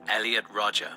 Elliot Rodger.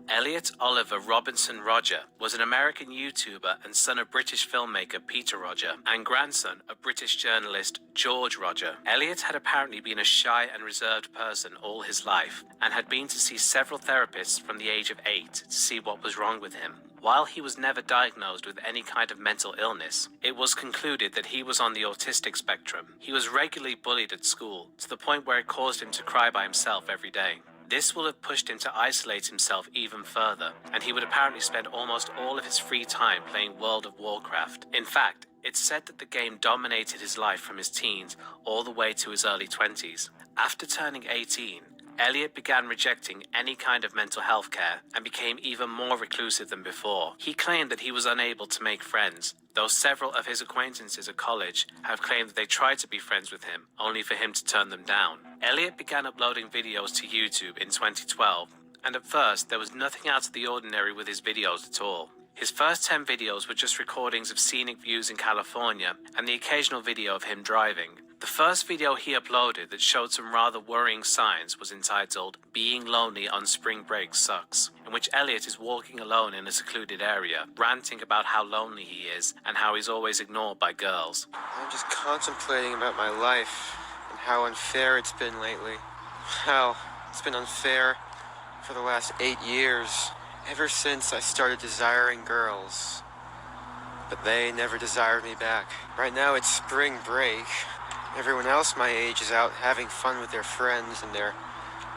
Elliot Oliver Robinson Rodger was an American YouTuber and son of British filmmaker Peter Rodger and grandson of British journalist George Rodger. Elliot had apparently been a shy and reserved person all his life and had been to see several therapists from the age of 8 to see what was wrong with him. While he was never diagnosed with any kind of mental illness, it was concluded that he was on the autistic spectrum. He was regularly bullied at school, to the point where it caused him to cry by himself every day. This will have pushed him to isolate himself even further, and he would apparently spend almost all of his free time playing World of Warcraft. In fact, it's said that the game dominated his life from his teens all the way to his early 20s. After turning 18, Elliot began rejecting any kind of mental health care and became even more reclusive than before. He claimed that he was unable to make friends, though several of his acquaintances at college have claimed that they tried to be friends with him, only for him to turn them down. Elliot began uploading videos to YouTube in 2012, and at first there was nothing out of the ordinary with his videos at all. His first 10 videos were just recordings of scenic views in California and the occasional video of him driving. The first video he uploaded that showed some rather worrying signs was entitled "Being Lonely on Spring Break Sucks," in which Elliot is walking alone in a secluded area, ranting about how lonely he is and how he's always ignored by girls. I'm just contemplating about my life and how unfair it's been lately. How it's been unfair for the last 8 years, ever since I started desiring girls. But they never desired me back. Right now it's spring break. Everyone else my age is out having fun with their friends and their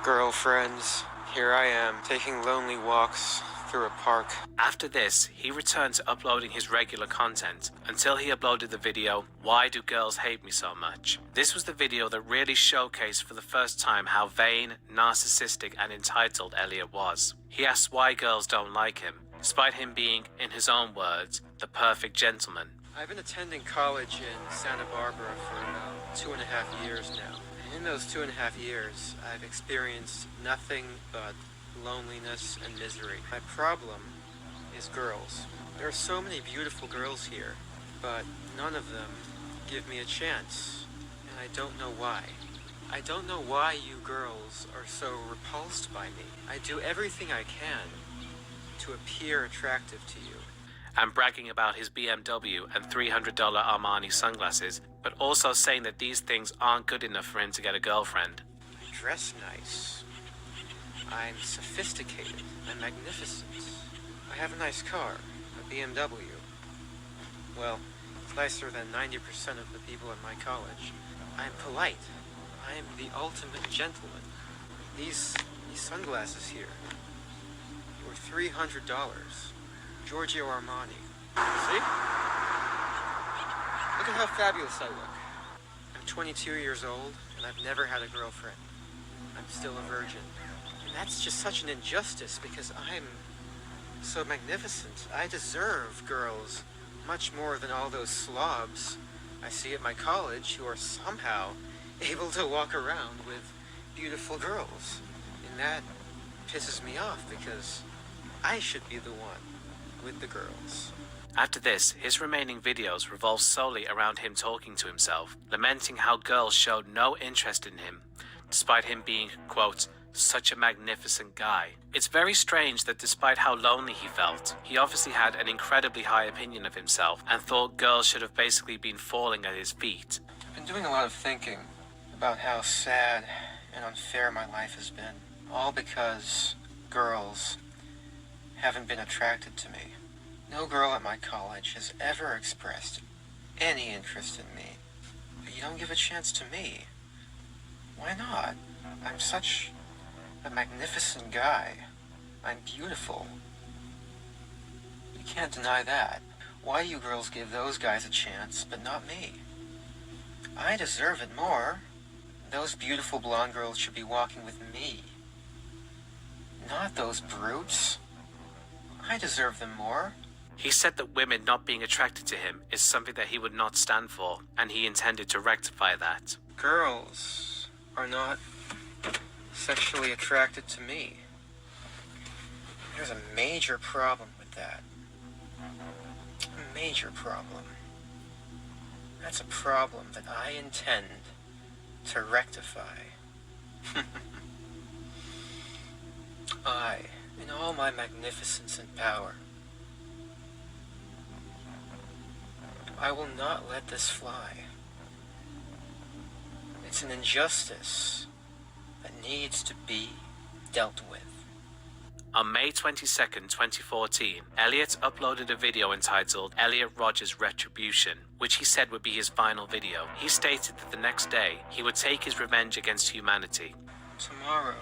girlfriends. Here I am, taking lonely walks through a park. After this, he returned to uploading his regular content until he uploaded the video, "Why Do Girls Hate Me So Much?" This was the video that really showcased for the first time how vain, narcissistic, and entitled Elliot was. He asked why girls don't like him, despite him being, in his own words, the perfect gentleman. I've been attending college in Santa Barbara for about 2.5 years now. And in those 2.5 years, I've experienced nothing but loneliness and misery. My problem is girls. There are so many beautiful girls here, but none of them give me a chance, and I don't know why. I don't know why you girls are so repulsed by me. I do everything I can to appear attractive to you. And bragging about his BMW and $300 Armani sunglasses, but also saying that these things aren't good enough for him to get a girlfriend. I dress nice. I'm sophisticated. I'm magnificent. I have a nice car, a BMW. Well, it's nicer than 90% of the people at my college. I'm polite. I'm the ultimate gentleman. These sunglasses here were $300. Giorgio Armani. See? Look at how fabulous I look. I'm 22 years old, and I've never had a girlfriend. I'm still a virgin. And that's just such an injustice, because I'm so magnificent. I deserve girls much more than all those slobs I see at my college who are somehow able to walk around with beautiful girls. And that pisses me off, because I should be the one with the girls. After this, his remaining videos revolve solely around him talking to himself, lamenting how girls showed no interest in him, despite him being, quote, such a magnificent guy. It's very strange that despite how lonely he felt, he obviously had an incredibly high opinion of himself and thought girls should have basically been falling at his feet. I've been doing a lot of thinking about how sad and unfair my life has been, all because girls haven't been attracted to me. No girl at my college has ever expressed any interest in me. But you don't give a chance to me. Why not? I'm such a magnificent guy. I'm beautiful. You can't deny that. Why you girls give those guys a chance, but not me? I deserve it more. Those beautiful blonde girls should be walking with me, not those brutes. I deserve them more. He said that women not being attracted to him is something that he would not stand for, and he intended to rectify that. Girls are not sexually attracted to me. There's a major problem with that. A major problem. That's a problem that I intend to rectify. in all my magnificence and power, I will not let this fly. It's an injustice that needs to be dealt with. On May 22nd, 2014, Elliot uploaded a video entitled Elliot Rodger's Retribution, which he said would be his final video. He stated that the next day, he would take his revenge against humanity. Tomorrow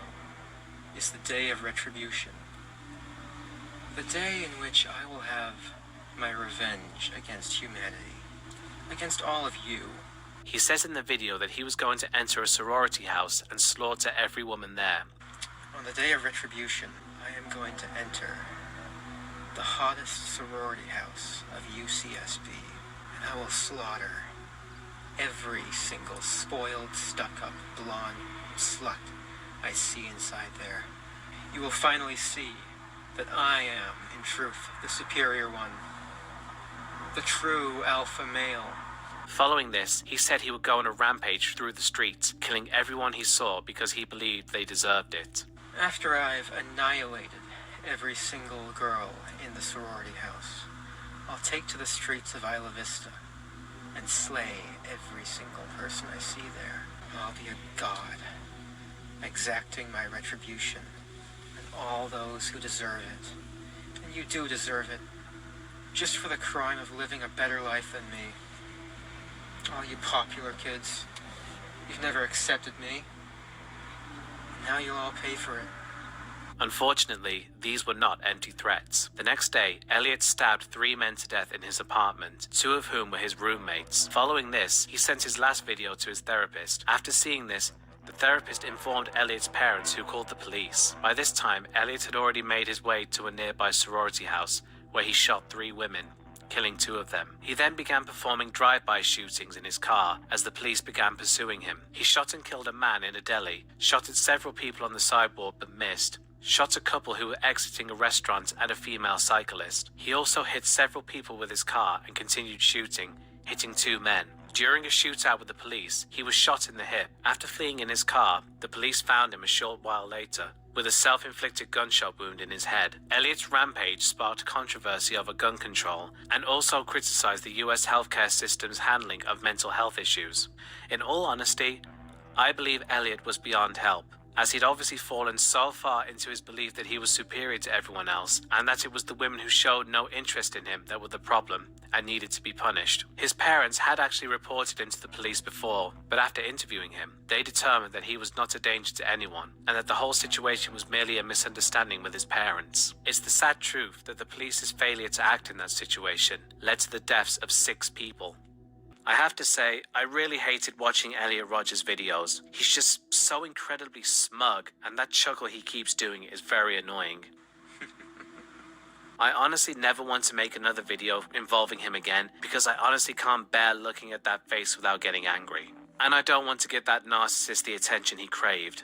is the day of retribution. The day in which I will have my revenge against humanity, against all of you. He says in the video that he was going to enter a sorority house and slaughter every woman there. On the day of retribution, I am going to enter the hottest sorority house of UCSB, and I will slaughter every single spoiled, stuck-up, blonde slut I see inside there. You will finally see that I am, in truth, the superior one, the true alpha male. Following this, he said he would go on a rampage through the streets, killing everyone he saw because he believed they deserved it. After I've annihilated every single girl in the sorority house, I'll take to the streets of Isla Vista and slay every single person I see there. I'll be a god, exacting my retribution and all those who deserve it. And you do deserve it, just for the crime of living a better life than me. All you popular kids, you've never accepted me. Now you'll all pay for it. Unfortunately, these were not empty threats. The next day, Elliot stabbed 3 men to death in his apartment, 2 of whom were his roommates. Following this, he sent his last video to his therapist. After seeing this, the therapist informed Elliot's parents, who called the police. By this time, Elliot had already made his way to a nearby sorority house, where he shot 3 women, killing 2 of them. He then began performing drive-by shootings in his car as the police began pursuing him. He shot and killed a man in a deli, shot at several people on the sidewalk but missed, shot a couple who were exiting a restaurant and a female cyclist. He also hit several people with his car and continued shooting, hitting 2 men. During a shootout with the police, he was shot in the hip. After fleeing in his car, the police found him a short while later, with a self-inflicted gunshot wound in his head. Elliot's rampage sparked controversy over gun control and also criticized the US healthcare system's handling of mental health issues. In all honesty, I believe Elliot was beyond help, as he'd obviously fallen so far into his belief that he was superior to everyone else, and that it was the women who showed no interest in him that were the problem and needed to be punished. His parents had actually reported him to the police before, but after interviewing him, they determined that he was not a danger to anyone, and that the whole situation was merely a misunderstanding with his parents. It's the sad truth that the police's failure to act in that situation led to the deaths of 6 people. I have to say, I really hated watching Elliot Rodger's videos. He's just so incredibly smug, and that chuckle he keeps doing is very annoying. I honestly never want to make another video involving him again, because I honestly can't bear looking at that face without getting angry. And I don't want to get that narcissist the attention he craved.